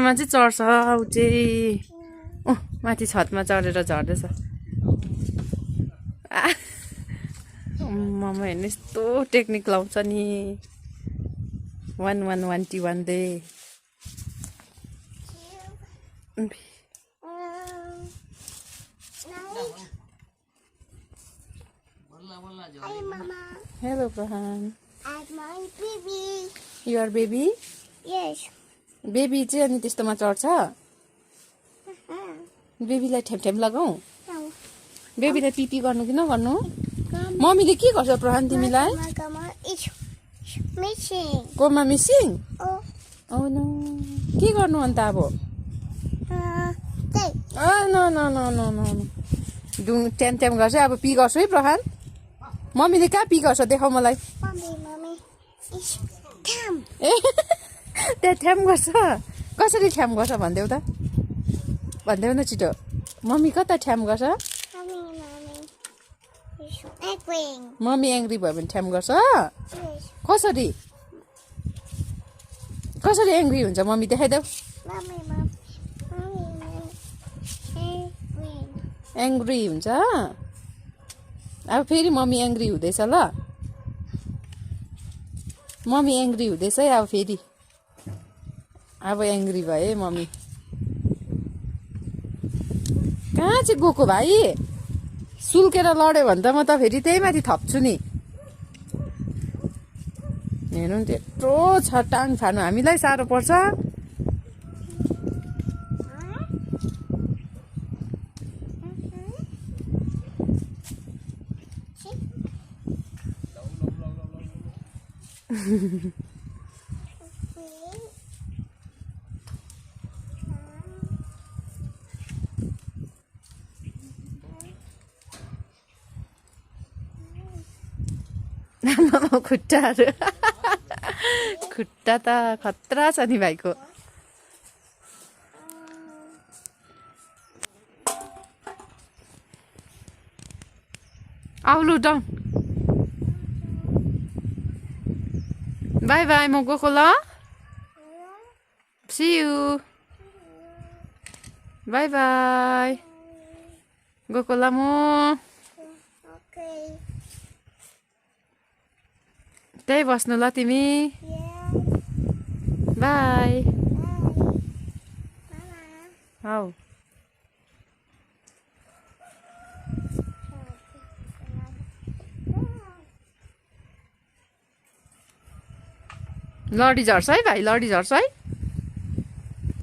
मा चाहिँ चढ्छ ऊ चाहिँ माथि छतमा चढेर झर्दैछ ममा हेर्नु यस्तो टेक्निक लाउँछ नि 1121 they Hi, Mama. Hello, Prahan. I'm my baby. You are baby? Yes. Baby चाहिँ अनि त्यस्तोमा चढ्छ बेबीलाई ठ्याम लगाऊ No. बेबीलाई पिपी गर्नु कि नगर्नु मम्मीले के गर्छ प्रहान तिमीलाई Mama, it's missing. Comma missing Oh, no के गर्नु अन्त अब there. न न न न न डुङ ट्याम गर्छ अब पी गर्छु है प्रहान मम्मीले कहाँ पी गर्छ देखाउ मलाई Mommy, it's Tam. ए त्यहाँ ठ्याम गर्छ कसरी ठ्याम गर्छ भनिदेऊ त भनिदेऊ न छिटो मम्मी कता ठ्याम गर्छ Mommy, it's eggwing. Mummy angry भयो भने ठ्याम गर्छ Yes. कसरी कसरी एङ्ग्री हुन्छ मम्मी देखाइदेऊ Mommy, eggwing. एङ्ग्री हुन्छ अब फेरि मम्मी एङ्ग्री हुँदैछ ल मम्मी एङ्ग्री हुँदैछ है अब फेरि अब एङ्ग्री भयो है मम्मी कहाँ चाहिँ गएको भाइ सुल्केर लड्यो भने त म त फेरि त्यही माथि थप्छु नि हेर्नु नि त्यत्रो छ टाङ फार्नु हामीलाई साह्रो पर्छ खुट्टाहरू खुट्टा त खतरा छ नि भाइको आउलु डाउन बाई बाई म गएको ल सी यू बाई बाई गएको ल म Okay. त्यही बस्नु ल तिमी Yeah. By Bye. Mama. हौ लडी झर्छ है भाइ लडी झर्छ है